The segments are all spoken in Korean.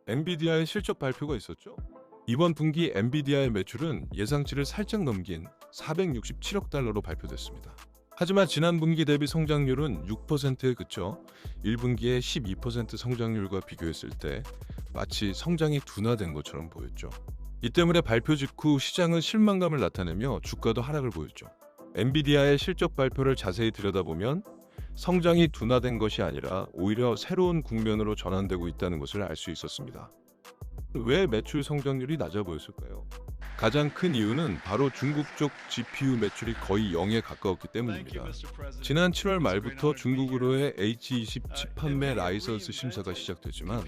엔비디아의 실적 발표가 있었죠. 이번 분기 엔비디아의 매출은 예상치를 살짝 넘긴 467억 달러로 발표됐습니다. 하지만 지난 분기 대비 성장률은 6%에 그쳐 1분기의 12% 성장률과 비교했을 때 마치 성장이 둔화된 것처럼 보였죠. 이 때문에 발표 직후 시장은 실망감을 나타내며 주가도 하락을 보였죠. 엔비디아의 실적 발표를 자세히 들여다보면 성장이 둔화된 것이 아니라 오히려 새로운 국면으로 전환되고 있다는 것을 알 수 있었습니다. 왜 매출 성장률이 낮아 보였을까요? 가장 큰 이유는 바로 중국 쪽 GPU 매출이 거의 0에 가까웠기 때문입니다. 지난 7월 말부터 중국으로의 H20 칩 판매 라이선스 심사가 시작됐지만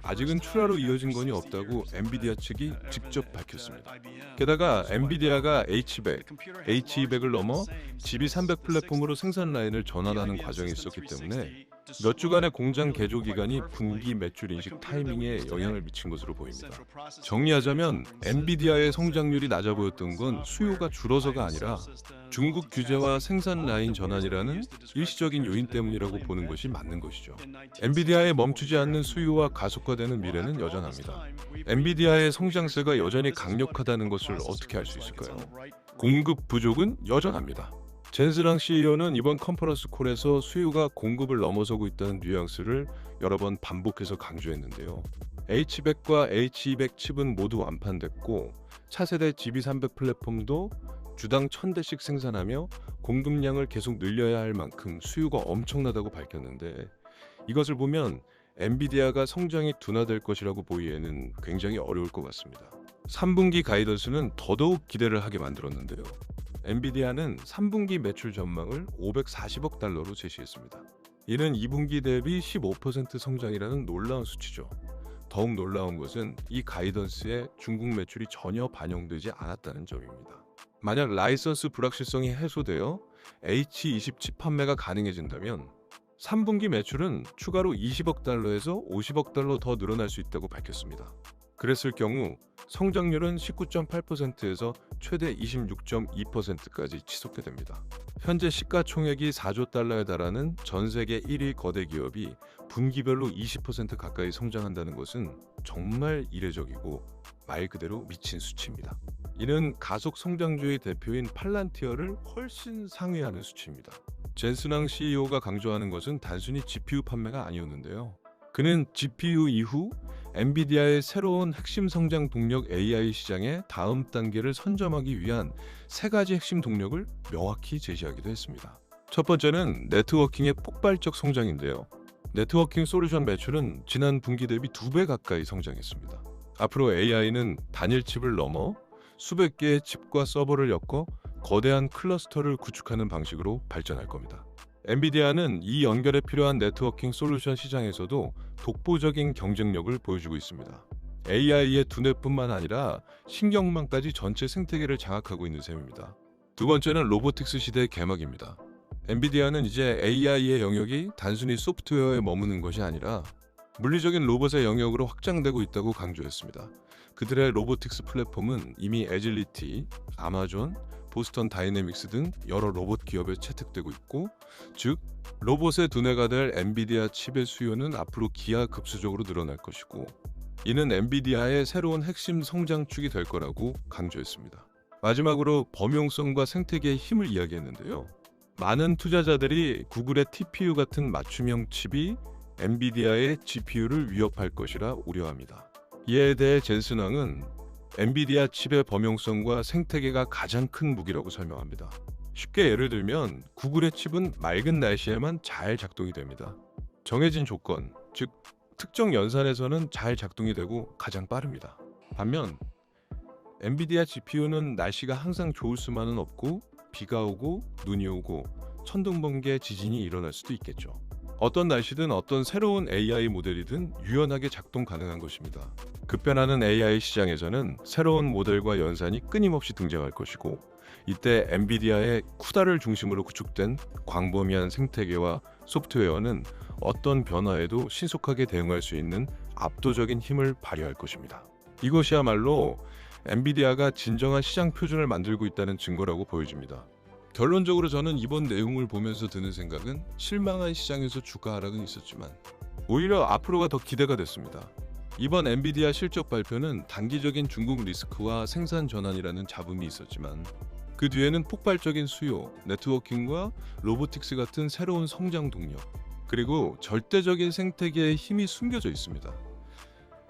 아직은 출하로 이어진 건이 없다고 엔비디아 측이 직접 밝혔습니다. 게다가 엔비디아가 H100, H200을 넘어 GB300 플랫폼으로 생산 라인을 전환하는 과정이 있었기 때문에 몇 주간의 공장 개조 기간이 분기 매출 인식 타이밍에 영향을 미친 것으로 보입니다. 정리하자면 엔비디아의 성장률이 낮아 보였던 건 수요가 줄어서가 아니라 중국 규제와 생산 라인 전환이라는 일시적인 요인 때문이라고 보는 것이 맞는 것이죠. 엔비디아의 멈추지 않는 수요와 가속화되는 미래는 여전합니다. 엔비디아의 성장세가 여전히 강력하다는 것을 어떻게 알 수 있을까요? 공급 부족은 여전합니다. 젠스랑 CEO는 이번 컨퍼런스 콜에서 수요가 공급을 넘어서고 있다는 뉘앙스를 여러 번 반복해서 강조했는데요. H100과 H200 칩은 모두 완판됐고 차세대 GB300 플랫폼도 주당 1000대씩 생산하며 공급량을 계속 늘려야 할 만큼 수요가 엄청나다고 밝혔는데 이것을 보면 엔비디아가 성장이 둔화될 것이라고 보기에는 굉장히 어려울 것 같습니다. 3분기 가이던스는 더더욱 기대를 하게 만들었는데요. 엔비디아는 3분기 매출 전망을 540억 달러로 제시했습니다. 이는 2분기 대비 15% 성장이라는 놀라운 수치죠. 더욱 놀라운 것은 이 가이던스에 중국 매출이 전혀 반영되지 않았다는 점입니다. 만약 라이선스 불확실성이 해소되어 H20 칩 판매가 가능해진다면 3분기 매출은 추가로 20억 달러에서 50억 달러 더 늘어날 수 있다고 밝혔습니다. 그랬을 경우 성장률은 19.8%에서 최대 26.2%까지 치솟게 됩니다. 현재 시가총액이 4조 달러에 달하는 전 세계 1위 거대 기업이 분기별로 20% 가까이 성장한다는 것은 정말 이례적이고 말 그대로 미친 수치입니다. 이는 가속 성장주의 대표인 팔란티어를 훨씬 상회하는 수치입니다. 젠스낭 CEO가 강조하는 것은 단순히 GPU 판매가 아니었는데요. 그는 GPU 이후 엔비디아의 새로운 핵심 성장 동력 AI 시장의 다음 단계를 선점하기 위한 세 가지 핵심 동력을 명확히 제시하기도 했습니다. 첫 번째는 네트워킹의 폭발적 성장인데요. 네트워킹 솔루션 매출은 지난 분기 대비 2배 가까이 성장했습니다. 앞으로 AI는 단일 칩을 넘어 수백 개의 칩과 서버를 엮어 거대한 클러스터를 구축하는 방식으로 발전할 겁니다. 엔비디아는 이 연결에 필요한 네트워킹 솔루션 시장에서도 독보적인 경쟁력을 보여주고 있습니다. AI의 두뇌뿐만 아니라 신경망까지 전체 생태계를 장악하고 있는 셈입니다. 두 번째는 로보틱스 시대의 개막입니다. 엔비디아는 이제 AI의 영역이 단순히 소프트웨어에 머무는 것이 아니라 물리적인 로봇의 영역으로 확장되고 있다고 강조했습니다. 그들의 로보틱스 플랫폼은 이미 애질리티, 아마존, 보스턴 다이내믹스 등 여러 로봇 기업에 채택되고 있고, 즉 로봇의 두뇌가 될 엔비디아 칩의 수요는 앞으로 기하급수적으로 늘어날 것이고, 이는 엔비디아의 새로운 핵심 성장축이 될 거라고 강조했습니다. 마지막으로 범용성과 생태계의 힘을 이야기했는데요. 많은 투자자들이 구글의 TPU 같은 맞춤형 칩이 엔비디아의 GPU를 위협할 것이라 우려합니다. 이에 대해 젠슨왕은 엔비디아 칩의 범용성과 생태계가 가장 큰 무기라고 설명합니다. 쉽게 예를 들면 구글의 칩은 맑은 날씨에만 잘 작동이 됩니다. 정해진 조건, 즉 특정 연산에서는 잘 작동이 되고 가장 빠릅니다. 반면 엔비디아 GPU는 날씨가 항상 좋을 수만은 없고 비가 오고 눈이 오고 천둥번개 지진이 일어날 수도 있겠죠. 어떤 날씨든 어떤 새로운 AI 모델이든 유연하게 작동 가능한 것입니다. 급변하는 AI 시장에서는 새로운 모델과 연산이 끊임없이 등장할 것이고, 이때 엔비디아의 쿠다를 중심으로 구축된 광범위한 생태계와 소프트웨어는 어떤 변화에도 신속하게 대응할 수 있는 압도적인 힘을 발휘할 것입니다. 이것이야말로 엔비디아가 진정한 시장 표준을 만들고 있다는 증거라고 보여집니다. 결론적으로 저는 이번 내용을 보면서 드는 생각은 실망한 시장에서 주가 하락은 있었지만 오히려 앞으로가 더 기대가 됐습니다. 이번 엔비디아 실적 발표는 단기적인 중국 리스크와 생산 전환이라는 잡음이 있었지만 그 뒤에는 폭발적인 수요, 네트워킹과 로보틱스 같은 새로운 성장 동력, 그리고 절대적인 생태계의 힘이 숨겨져 있습니다.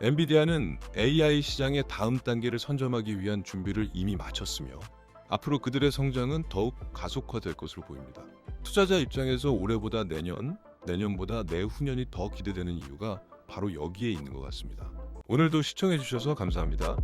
엔비디아는 AI 시장의 다음 단계를 선점하기 위한 준비를 이미 마쳤으며 앞으로 그들의 성장은 더욱 가속화될 것으로 보입니다. 투자자 입장에서 올해보다 내년, 내년보다 내후년이 더 기대되는 이유가 바로 여기에 있는 것 같습니다. 오늘도 시청해주셔서 감사합니다.